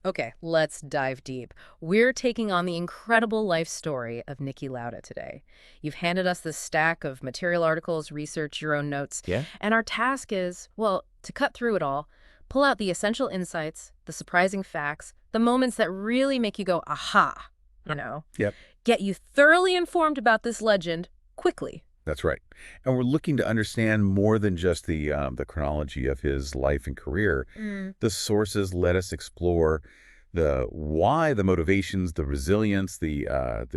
Okay, let's dive deep. We're taking on the incredible life story of Niki Lauda today. You've handed us this stack of material articles, research, your own notes, Yeah? and our task is, well, to cut through it all, pull out the essential insights, the surprising facts, the moments that really make you go, aha, you know, Yep, get you thoroughly informed about this legend quickly. that's right. And we're looking to understand more than just the chronology of his life and career. The sources let us explore the why, the motivations, the resilience, the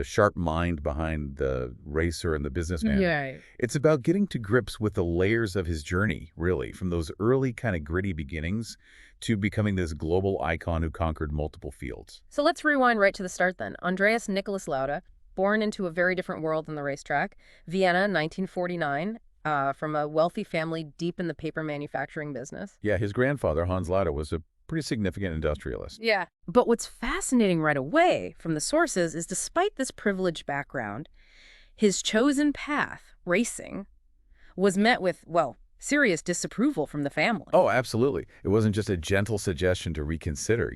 sharp mind behind the racer and the businessman. Yeah. It's about getting to grips with the layers of his journey, really, from those early kind of gritty beginnings to becoming this global icon who conquered multiple fields. So let's rewind right to the start then. Andreas Nicholas Lauda, born into a very different world than the racetrack, Vienna, 1949, from a wealthy family deep in the paper manufacturing business. Yeah, his grandfather, Hans Lauda, was a pretty significant industrialist. Yeah. But what's fascinating right away from the sources is despite this privileged background, his chosen path, racing, was met with, well, serious disapproval from the family. Oh, absolutely. It wasn't just a gentle suggestion to reconsider.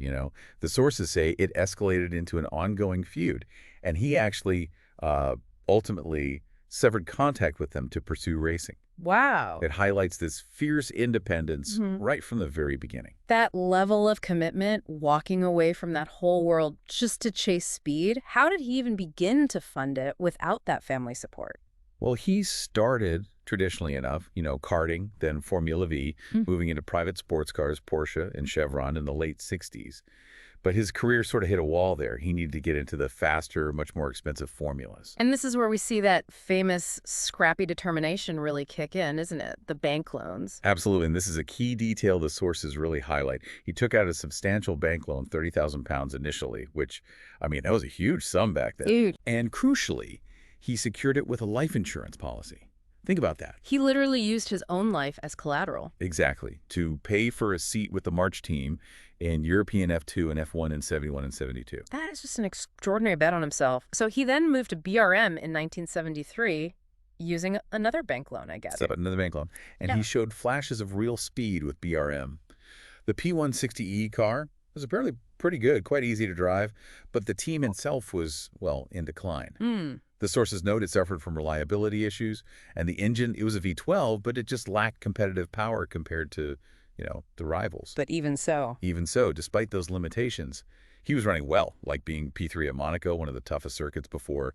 The sources say it escalated into an ongoing feud, and he actually ultimately severed contact with them to pursue racing. Wow. It highlights this fierce independence right from the very beginning. That level of commitment, walking away from that whole world just to chase speed, how did he even begin to fund it without that family support? Well, he started, traditionally enough, karting, then Formula V, Hmm. moving into private sports cars, Porsche and Chevron in the late 60s. But his career sort of hit a wall there. He needed to get into the faster, much more expensive formulas. And this is where we see that famous scrappy determination really kick in, isn't it? The bank loans. Absolutely, and this is a key detail the sources really highlight. He took out a substantial bank loan, 30,000 pounds initially, which, I mean, that was a huge sum back then. Dude, And crucially, he secured it with a life insurance policy. Think about that. he literally used his own life as collateral. Exactly. To pay for a seat with the March team in European F2 and F1 in 71 and 72. That is just an extraordinary bet on himself. So he then moved to BRM in 1973 using another bank loan, I So gather. another bank loan. And Yeah. he showed flashes of real speed with BRM. The P160E car was apparently pretty good, quite easy to drive, but the team itself was, well, in decline. Hmm. The sources note it suffered from reliability issues, and the engine, it was a V12, but it just lacked competitive power compared to, the rivals. But even so. Even so, despite those limitations, he was running well, like being P3 at Monaco, one of the toughest circuits before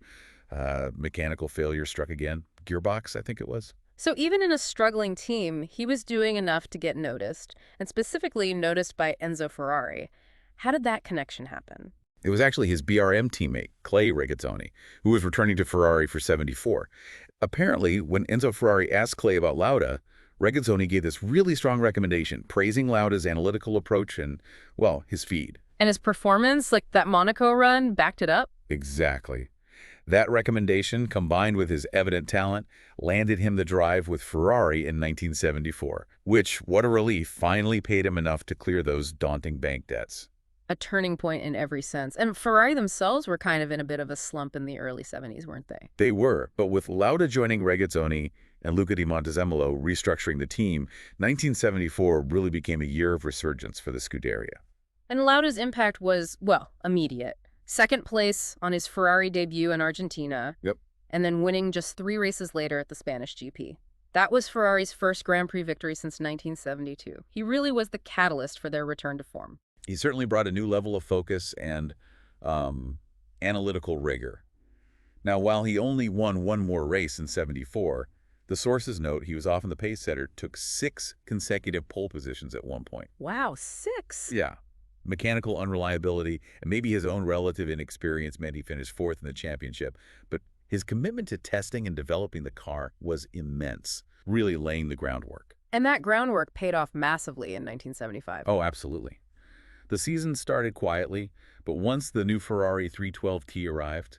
mechanical failure struck again. Gearbox, I think it was. So even in a struggling team, he was doing enough to get noticed, and specifically noticed by Enzo Ferrari. How did that connection happen? It was actually his BRM teammate, Clay Regazzoni, who was returning to Ferrari for 74. Apparently, when Enzo Ferrari asked Clay about Lauda, Regazzoni gave this really strong recommendation, praising Lauda's analytical approach and, well, his feed. And his performance, like that Monaco run, backed it up? Exactly. That recommendation, combined with his evident talent, landed him the drive with Ferrari in 1974, which, what a relief, finally paid him enough to clear those daunting bank debts. A turning point in every sense. And Ferrari themselves were kind of in a bit of a slump in the early 70s, weren't they? They were, but with Lauda joining Regazzoni and Luca di Montezemolo restructuring the team, 1974 really became a year of resurgence for the Scuderia. And Lauda's impact was, well, immediate. Second place on his Ferrari debut in Argentina, Yep. and then winning just 3 races later at the Spanish GP. That was Ferrari's first Grand Prix victory since 1972. He really was the catalyst for their return to form. He certainly brought a new level of focus and analytical rigor. Now, while he only won one more race in 74, the sources note he was often the pace setter, took 6 consecutive pole positions at one point. Wow, 6? Yeah. Mechanical unreliability and maybe his own relative inexperience meant he finished 4th in the championship, but his commitment to testing and developing the car was immense, really laying the groundwork. And that groundwork paid off massively in 1975. Oh, absolutely. The season started quietly, but once the new Ferrari 312T arrived,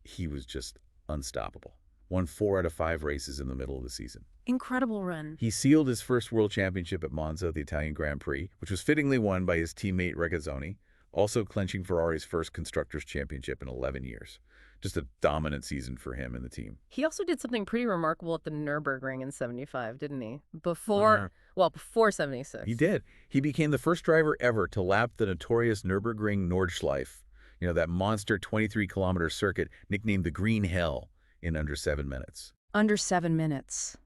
he was just unstoppable. Won 4 out of 5 races in the middle of the season. Incredible run. He sealed his first world championship at Monza, the Italian Grand Prix, which was fittingly won by his teammate Regazzoni, also clinching Ferrari's first Constructors' Championship in 11 years. Just a dominant season for him and the team. He also did something pretty remarkable at the Nürburgring in 75, didn't he? Uh, Before he 76. did. He became the first driver ever to lap the notorious Nürburgring Nordschleife, that monster 23-kilometer circuit nicknamed the Green Hell, in under 7 minutes. Under 7 minutes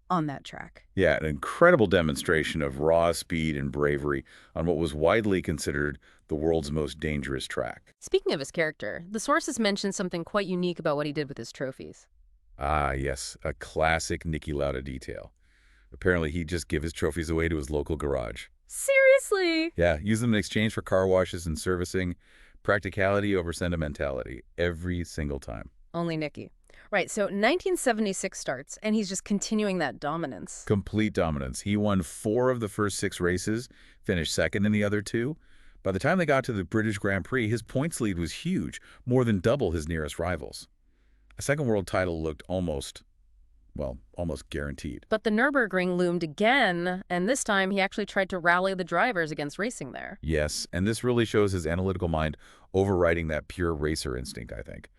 on that track. Yeah, an incredible demonstration of raw speed and bravery on what was widely considered the world's most dangerous track. Speaking of his character, the sources mention something quite unique about what he did with his trophies. Ah, yes, a classic Niki Lauda detail. Apparently, he'd just give his trophies away to his local garage. Seriously? Yeah, use them in exchange for car washes and servicing. Practicality over sentimentality, every single time. Only Niki. Right, so 1976 starts, and he's just continuing that dominance. Complete dominance. He won 4 of the first 6 races, finished second in the other 2. By the time they got to the British Grand Prix, his points lead was huge, more than double his nearest rivals. A second world title looked almost guaranteed. But the Nürburgring loomed again, and this time he actually tried to rally the drivers against racing there. Yes, and this really shows his analytical mind overriding that pure racer instinct, I think.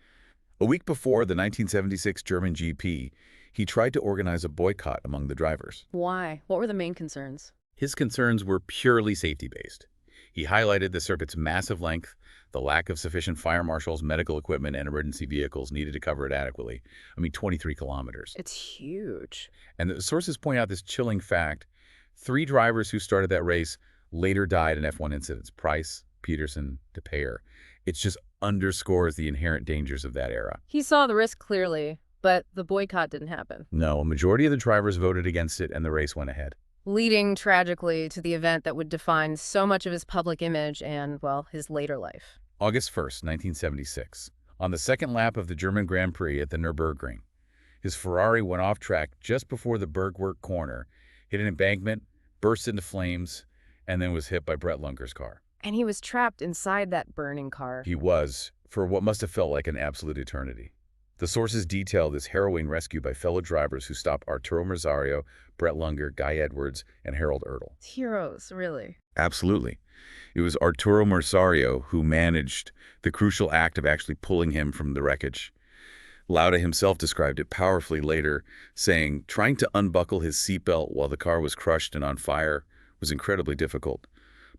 A week before the 1976 German GP, he tried to organize a boycott among the drivers. Why? What were the main concerns? His concerns were purely safety-based. He highlighted the circuit's massive length, the lack of sufficient fire marshals, medical equipment, and emergency vehicles needed to cover it adequately. 23 kilometers. It's huge. And the sources point out this chilling fact. 3 drivers who started that race later died in F1 incidents. Price, Peterson, DePayer. It just underscores the inherent dangers of that era. He saw the risk clearly, but the boycott didn't happen, No, a majority of the drivers voted against it, and the race went ahead. leading tragically to the event that would define so much of his public image and, well, his later life. August 1st, 1976. On the second lap of the German Grand Prix at the Nürburgring, his Ferrari went off track just before the Bergwerk corner, hit an embankment, burst into flames, and then was hit by Brett Lunker's car. And he was trapped inside that burning car. He was, for what must have felt like an absolute eternity. The sources detail this harrowing rescue by fellow drivers who stopped Arturo Merzario, Brett Lunger, Guy Edwards, and Harold Ertl. Heroes, really. Absolutely. It was Arturo Merzario who managed the crucial act of actually pulling him from the wreckage. Lauda himself described it powerfully later, saying trying to unbuckle his seatbelt while the car was crushed and on fire was incredibly difficult.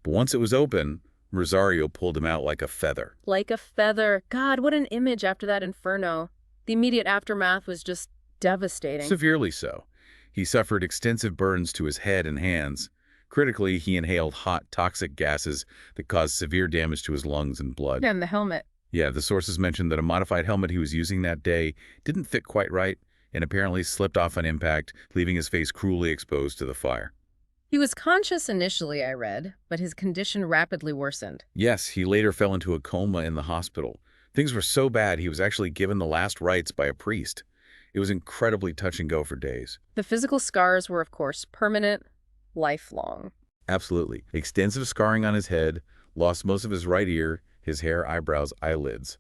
But once it was open, Merzario pulled him out like a feather. Like a feather. God, what an image after that inferno. The immediate aftermath was just devastating. Severely so. He suffered extensive burns to his head and hands. Critically, he inhaled hot, toxic gases that caused severe damage to his lungs and blood. And the helmet. Yeah, the sources mentioned that a modified helmet he was using that day didn't fit quite right and apparently slipped off on impact, leaving his face cruelly exposed to the fire. He was conscious initially, I read, but his condition rapidly worsened. Yes, he later fell into a coma in the hospital. Things were so bad he was actually given the last rites by a priest. It was incredibly touch and go for days. The physical scars were, of course, permanent, lifelong. Absolutely. Extensive scarring on his head, lost most of his right ear, his hair, eyebrows, eyelids.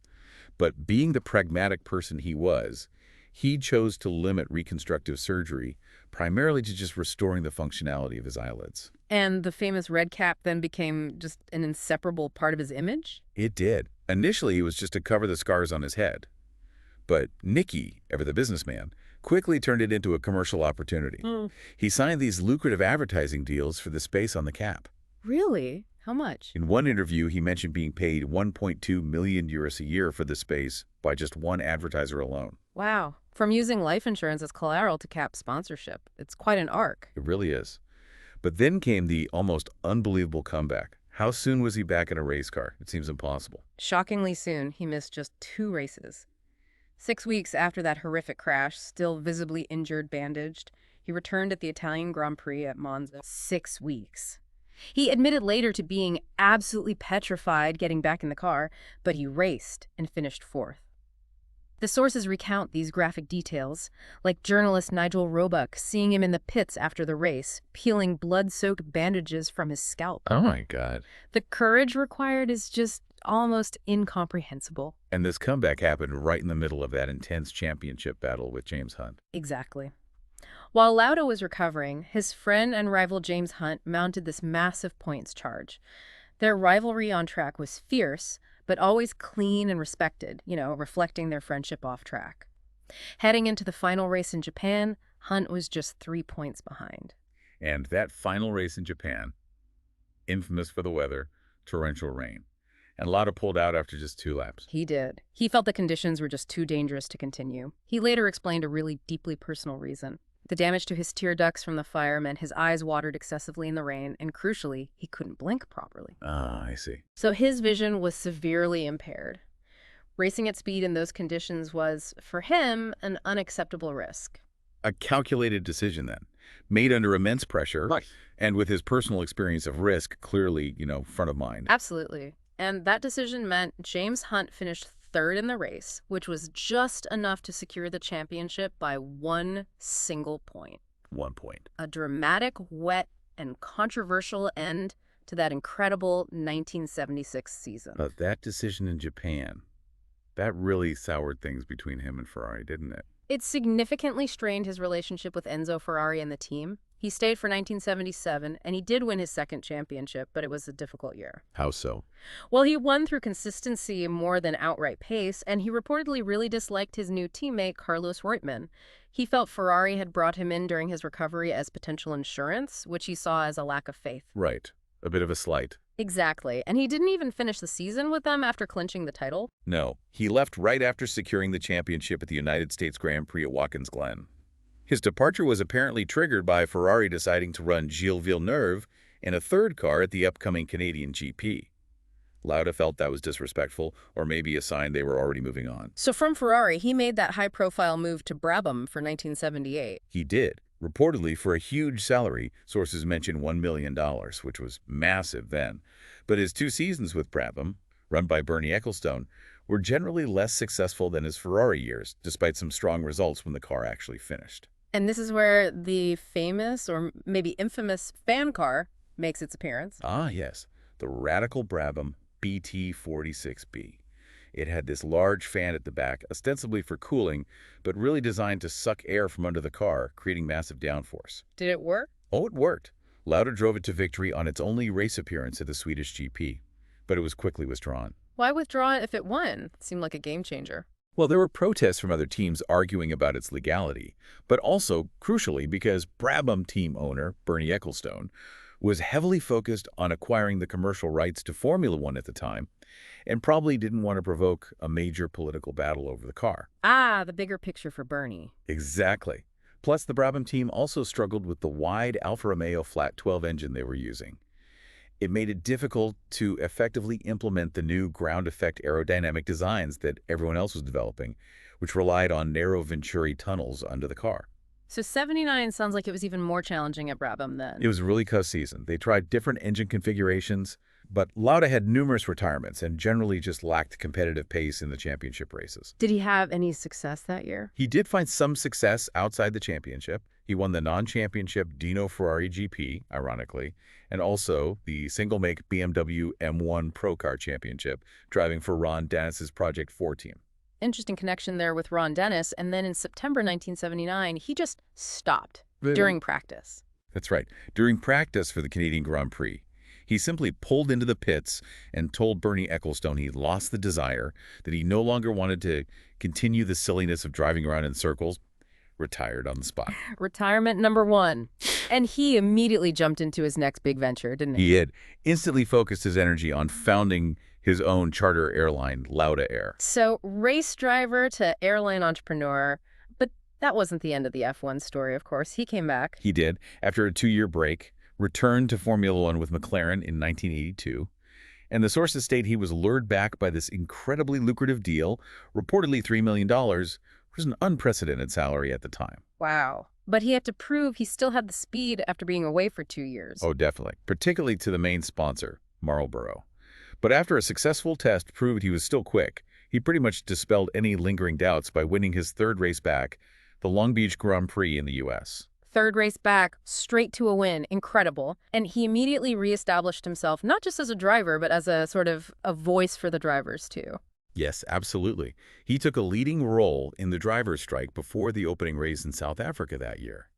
But being the pragmatic person he was, he chose to limit reconstructive surgery, primarily to just restoring the functionality of his eyelids. And the famous red cap then became just an inseparable part of his image? It did. Initially, it was just to cover the scars on his head. But Niki, ever the businessman, quickly turned it into a commercial opportunity. He signed these lucrative advertising deals for the space on the cap. Really? How much? In one interview, he mentioned being paid 1.2 million euros a year for the space by just one advertiser alone. Wow. From using life insurance as collateral to cap sponsorship. It's quite an arc. It really is. But then came the almost unbelievable comeback. How soon was he back in a race car? It seems impossible. Shockingly soon, he missed just 2 races. 6 weeks after that horrific crash, still visibly injured, bandaged, he returned at the Italian Grand Prix at Monza. 6 weeks. He admitted later to being absolutely petrified getting back in the car, but he raced and finished 4th. The sources recount these graphic details, like journalist Nigel Roebuck seeing him in the pits after the race, peeling blood-soaked bandages from his scalp. Oh my God. The courage required is just almost incomprehensible. And this comeback happened right in the middle of that intense championship battle with James Hunt. Exactly. While Lauda was recovering, his friend and rival James Hunt mounted this massive points charge. Their rivalry on track was fierce, but always clean and respected, reflecting their friendship off track. Heading into the final race in Japan, Hunt was just 3 points behind. And that final race in Japan, infamous for the weather, torrential rain. And Lauda pulled out after just 2 laps. He did. He felt the conditions were just too dangerous to continue. He later explained a really deeply personal reason. The damage to his tear ducts from the fire meant his eyes watered excessively in the rain, and crucially, he couldn't blink properly. Ah, I see. So his vision was severely impaired. Racing at speed in those conditions was, for him, an unacceptable risk. A calculated decision then, made under immense pressure, Right. and with his personal experience of risk clearly, front of mind. Absolutely. And that decision meant James Hunt finished third in the race, which was just enough to secure the championship by 1 single point. 1 point. A dramatic, wet, and controversial end to that incredible 1976 season. But that decision in Japan, that really soured things between him and Ferrari, didn't it? It significantly strained his relationship with Enzo Ferrari and the team. He stayed for 1977, and he did win his second championship, but it was a difficult year. How so? Well, he won through consistency more than outright pace, and he reportedly really disliked his new teammate, Carlos Reutemann. He felt Ferrari had brought him in during his recovery as potential insurance, which he saw as a lack of faith. Right. A bit of a slight. Exactly, and he didn't even finish the season with them after clinching the title. No, he left right after securing the championship at the United States Grand Prix at Watkins Glen. His departure was apparently triggered by Ferrari deciding to run Gilles Villeneuve in a third car at the upcoming Canadian GP. Lauda felt that was disrespectful, or maybe a sign they were already moving on. So from Ferrari, he made that high-profile move to Brabham for 1978. He did, reportedly for a huge salary. Sources mention $1 million, which was massive then. But his 2 seasons with Brabham, run by Bernie Ecclestone, were generally less successful than his Ferrari years, despite some strong results when the car actually finished. And this is where the famous, or maybe infamous, fan car makes its appearance. Ah, yes, the radical Brabham BT46B. It had this large fan at the back, ostensibly for cooling, but really designed to suck air from under the car, creating massive downforce. Did it work? Oh, it worked. Lauda drove it to victory on its only race appearance at the Swedish GP, but it was quickly withdrawn. Why withdraw it if it won? It seemed like a game changer. Well, there were protests from other teams arguing about its legality, but also, crucially, because Brabham team owner, Bernie Ecclestone, was heavily focused on acquiring the commercial rights to Formula One at the time, and probably didn't want to provoke a major political battle over the car. Ah, the bigger picture for Bernie. Exactly. Plus, the Brabham team also struggled with the wide Alfa Romeo flat 12 engine they were using. It made it difficult to effectively implement the new ground effect aerodynamic designs that everyone else was developing, which relied on narrow Venturi tunnels under the car. So 79 sounds like it was even more challenging at Brabham then. It was a really tough season. They tried different engine configurations, but Lauda had numerous retirements and generally just lacked competitive pace in the championship races. Did he have any success that year? He did find some success outside the championship. He won the non-championship Dino Ferrari GP, ironically, and also the single-make BMW M1 Pro Car Championship, driving for Ron Dennis's Project 4 team. Interesting connection there with Ron Dennis, and then in September 1979, he just stopped during practice. That's right. During practice for the Canadian Grand Prix, he simply pulled into the pits and told Bernie Ecclestone he lost the desire, that he no longer wanted to continue the silliness of driving around in circles, retired on the spot. Retirement number 1. And he immediately jumped into his next big venture, didn't he? He had instantly focused his energy on founding his own charter airline, Lauda Air. So race driver to airline entrepreneur, but that wasn't the end of the F1 story, of course. He came back. He did, after a 2-year break, returned to Formula One with McLaren in 1982. And the sources state he was lured back by this incredibly lucrative deal, reportedly $3 million, which was an unprecedented salary at the time. Wow. But he had to prove he still had the speed after being away for 2 years. Oh, definitely. Particularly to the main sponsor, Marlboro. But after a successful test proved he was still quick, he pretty much dispelled any lingering doubts by winning his 3rd race back, the Long Beach Grand Prix in the U.S. 3rd race back, straight to a win. Incredible. And he immediately reestablished himself, not just as a driver, but as a sort of a voice for the drivers, too. Yes, absolutely. He took a leading role in the driver's strike before the opening race in South Africa that year.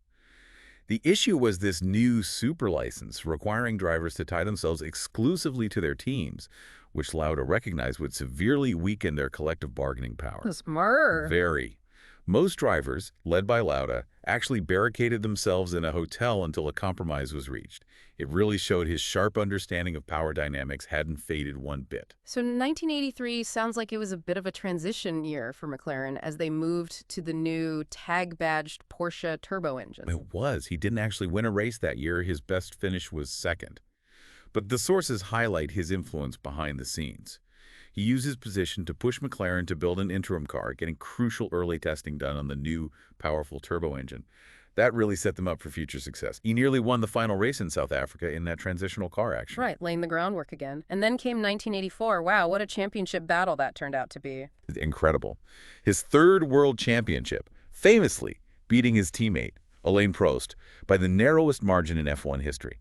The issue was this new super license requiring drivers to tie themselves exclusively to their teams, which Lauda recognized would severely weaken their collective bargaining power. Smart. Very. Most drivers, led by Lauda, actually barricaded themselves in a hotel until a compromise was reached. It really showed his sharp understanding of power dynamics hadn't faded one bit. So 1983 sounds like it was a bit of a transition year for McLaren as they moved to the new tag-badged Porsche turbo engine. It was. He didn't actually win a race that year. His best finish was second. But the sources highlight his influence behind the scenes. He used his position to push McLaren to build an interim car, getting crucial early testing done on the new, powerful turbo engine. That really set them up for future success. He nearly won the final race in South Africa in that transitional car action. Right, laying the groundwork again. And then came 1984. Wow, what a championship battle that turned out to be. Incredible. His third world championship, famously beating his teammate, Alain Prost, by the narrowest margin in F1 history.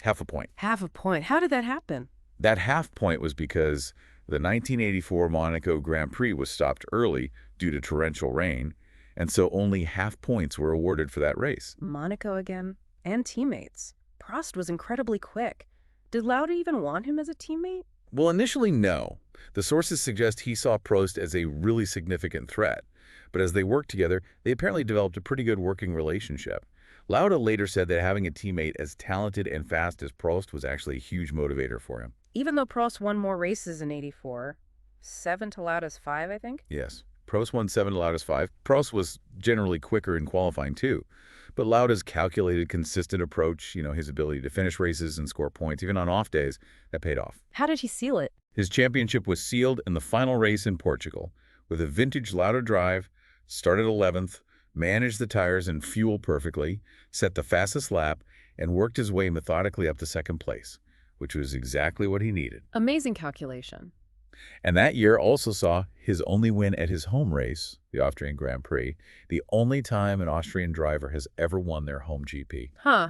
Half a point. Half a point. How did that happen? That half point was because the 1984 Monaco Grand Prix was stopped early due to torrential rain, and so only half points were awarded for that race. Monaco again. And teammates. Prost was incredibly quick. Did Lauda even want him as a teammate? Well, initially, no. The sources suggest he saw Prost as a really significant threat. But as they worked together, they apparently developed a pretty good working relationship. Lauda later said that having a teammate as talented and fast as Prost was actually a huge motivator for him. Even though Prost won more races in 84, 7 to Lauda's 5, I think? Yes. Prost won 7 to Lauda's 5. Prost was generally quicker in qualifying too. But Lauda's calculated, consistent approach, his ability to finish races and score points, even on off days, that paid off. How did he seal it? His championship was sealed in the final race in Portugal with a vintage Lauda drive, started 11th, managed the tires and fuel perfectly, set the fastest lap, and worked his way methodically up to second place, which was exactly what he needed. Amazing calculation. And that year also saw his only win at his home race, the Austrian Grand Prix, the only time an Austrian driver has ever won their home GP. Huh.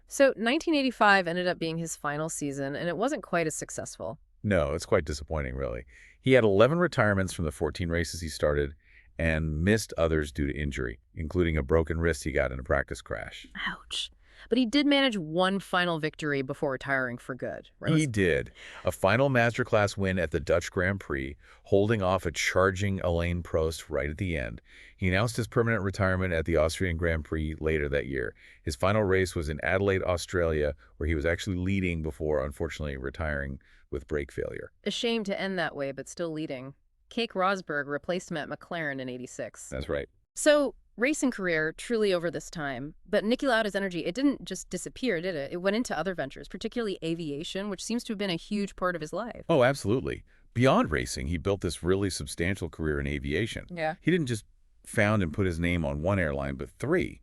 So 1985 ended up being his final season, and it wasn't quite as successful. No, it's quite disappointing, really. He had 11 retirements from the 14 races he started and missed others due to injury, including a broken wrist he got in a practice crash. Ouch. But he did manage one final victory before retiring for good, right? He did. A final masterclass win at the Dutch Grand Prix, holding off a charging Alain Prost right at the end. He announced his permanent retirement at the Austrian Grand Prix later that year. His final race was in Adelaide, Australia, where he was actually leading before, unfortunately, retiring with brake failure. A shame to end that way, but still leading. Keke Rosberg replaced him at McLaren in 86. That's right. So, racing career truly over this time. But Niki Lauda's energy, it didn't just disappear, did it? It went into other ventures, particularly aviation, which seems to have been a huge part of his life. Oh, absolutely. Beyond racing, he built this really substantial career in aviation. Yeah. He didn't just found and put his name on one airline, but 3.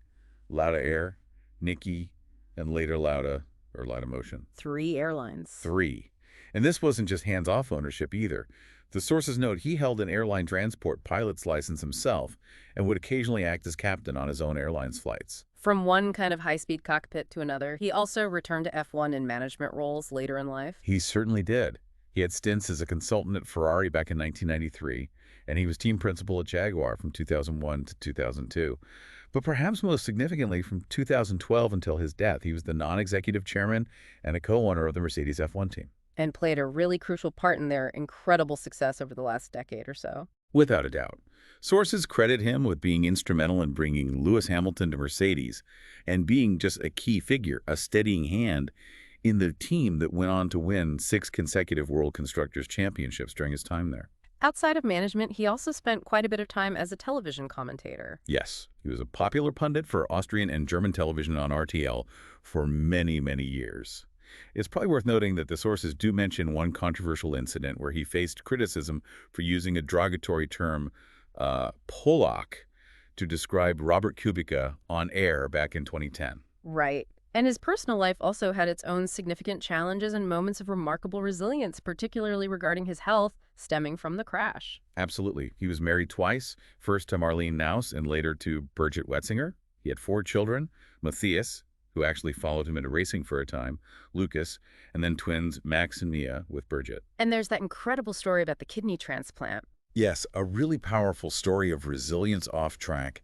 Lauda Air, Niki, and later Lauda, or Lauda Motion. 3 airlines. 3. And this wasn't just hands-off ownership either. The sources note he held an airline transport pilot's license himself and would occasionally act as captain on his own airline's flights. From one kind of high-speed cockpit to another, he also returned to F1 in management roles later in life. He certainly did. He had stints as a consultant at Ferrari back in 1993, and he was team principal at Jaguar from 2001 to 2002. But perhaps most significantly, from 2012 until his death, he was the non-executive chairman and a co-owner of the Mercedes F1 team. And played a really crucial part in their incredible success over the last decade or so. Without a doubt. Sources credit him with being instrumental in bringing Lewis Hamilton to Mercedes and being just a key figure, a steadying hand in the team that went on to win 6 consecutive World Constructors' Championships during his time there. Outside of management, he also spent quite a bit of time as a television commentator. Yes, he was a popular pundit for Austrian and German television on RTL for many, many years. It's probably worth noting that the sources do mention one controversial incident where he faced criticism for using a derogatory term, Polak, to describe Robert Kubica on air back in 2010. Right. And his personal life also had its own significant challenges and moments of remarkable resilience, particularly regarding his health stemming from the crash. Absolutely. He was married twice, first to Marlene Naus and later to Birgit Wetzinger. He had 4 children, Matthias, who actually followed him into racing for a time, Lucas, and then twins Max and Mia with Birgit. And there's that incredible story about the kidney transplant. Yes, a really powerful story of resilience off track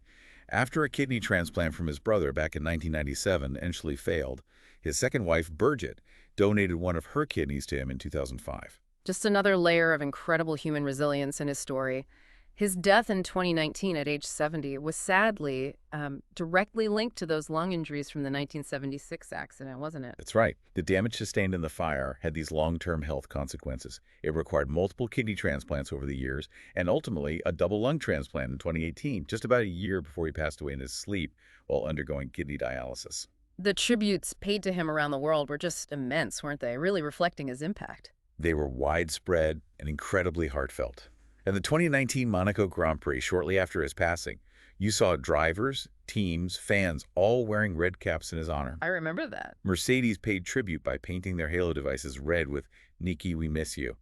After a kidney transplant from his brother back in 1997 eventually failed, his second wife, Birgit, donated one of her kidneys to him in 2005. Just another layer of incredible human resilience in his story. His death in 2019 at age 70 was sadly directly linked to those lung injuries from the 1976 accident, wasn't it? That's right. The damage sustained in the fire had these long-term health consequences. It required multiple kidney transplants over the years and ultimately a double lung transplant in 2018, just about a year before he passed away in his sleep while undergoing kidney dialysis. The tributes paid to him around the world were just immense, weren't they? Really reflecting his impact. They were widespread and incredibly heartfelt. In the 2019 Monaco Grand Prix, shortly after his passing, you saw drivers, teams, fans all wearing red caps in his honor. I remember that. Mercedes paid tribute by painting their halo devices red with "Niki, we miss you."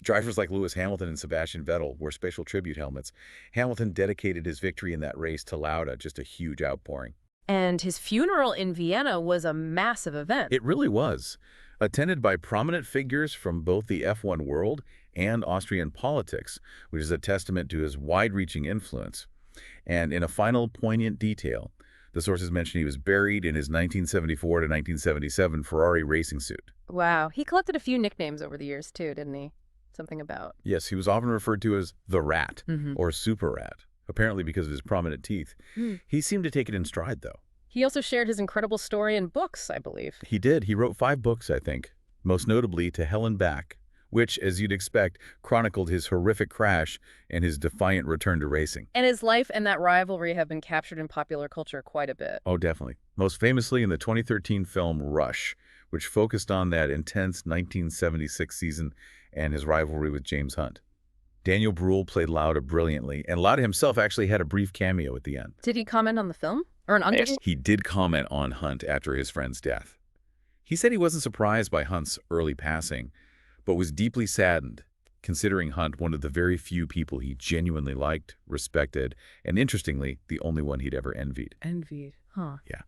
Drivers like Lewis Hamilton and Sebastian Vettel wore special tribute helmets. Hamilton dedicated his victory in that race to Lauda, just a huge outpouring. And his funeral in Vienna was a massive event. It really was. Attended by prominent figures from both the F1 world and Austrian politics, which is a testament to his wide-reaching influence. And in a final poignant detail, the sources mention he was buried in his 1974 to 1977 Ferrari racing suit. Wow. He collected a few nicknames over the years, too, didn't he? Something about. Yes, he was often referred to as the Rat Mm-hmm. or Super Rat, apparently because of his prominent teeth. He seemed to take it in stride, though. He also shared his incredible story in books, I believe. He did. He wrote 5 books, I think, most notably To Hell and Back, which, as you'd expect, chronicled his horrific crash and his defiant return to racing. And his life and that rivalry have been captured in popular culture quite a bit. Oh, definitely. Most famously in the 2013 film Rush, which focused on that intense 1976 season and his rivalry with James Hunt. Daniel Bruhl played Lauda brilliantly, and Lauda himself actually had a brief cameo at the end. Did he comment on the film? Or an under? He did comment on Hunt after his friend's death. He said he wasn't surprised by Hunt's early passing, but was deeply saddened, considering Hunt one of the very few people he genuinely liked, respected, and interestingly, the only one he'd ever envied. Envied. Huh. Yeah.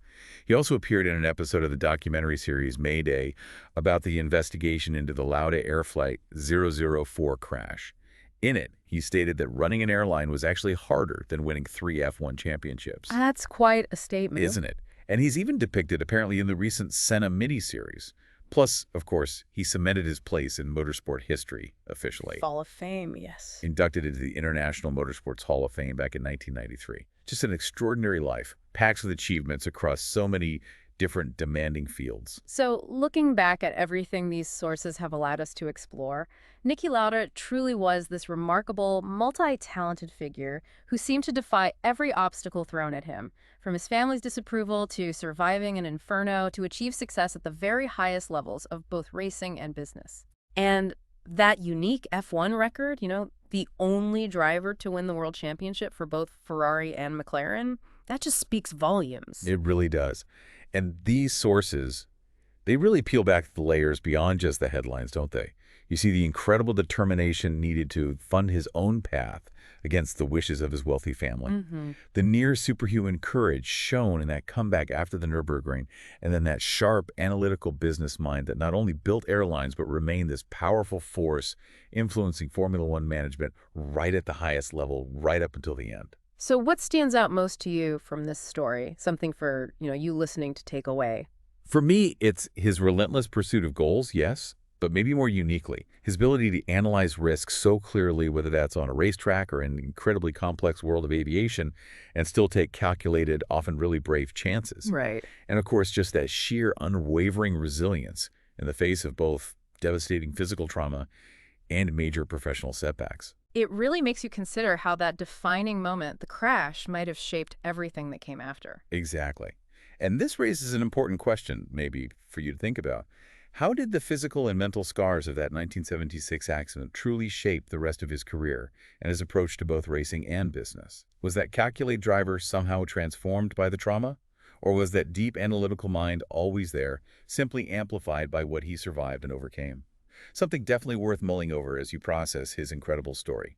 He also appeared in an episode of the documentary series Mayday about the investigation into the Lauda Air Flight 004 crash. In it, he stated that running an airline was actually harder than winning 3 F1 championships. That's quite a statement. Isn't it? And he's even depicted apparently in the recent Senna miniseries. Plus, of course, he cemented his place in motorsport history officially. Hall of Fame, yes. Inducted into the International Motorsports Hall of Fame back in 1993. Just an extraordinary life, packed with achievements across so many different demanding fields. So, looking back at everything these sources have allowed us to explore, Niki Lauda truly was this remarkable, multi-talented figure who seemed to defy every obstacle thrown at him, from his family's disapproval to surviving an inferno to achieve success at the very highest levels of both racing and business. And that unique F1 record, the only driver to win the world championship for both Ferrari and McLaren, that just speaks volumes. It really does. And these sources, they really peel back the layers beyond just the headlines, don't they? You see the incredible determination needed to fund his own path against the wishes of his wealthy family. The near superhuman courage shown in that comeback after the Nürburgring, and then that sharp analytical business mind that not only built airlines but remained this powerful force influencing Formula One management right at the highest level, right up until the end. So what stands out most to you from this story? Something for, you listening to take away? For me, it's his relentless pursuit of goals, yes, but maybe more uniquely, his ability to analyze risks so clearly, whether that's on a racetrack or in the incredibly complex world of aviation, and still take calculated, often really brave chances. Right. And of course, just that sheer unwavering resilience in the face of both devastating physical trauma and major professional setbacks. It really makes you consider how that defining moment, the crash, might have shaped everything that came after. Exactly. And this raises an important question, maybe, for you to think about. How did the physical and mental scars of that 1976 accident truly shape the rest of his career and his approach to both racing and business? Was that calculated driver somehow transformed by the trauma? Or was that deep analytical mind always there, simply amplified by what he survived and overcame? Something definitely worth mulling over as you process his incredible story.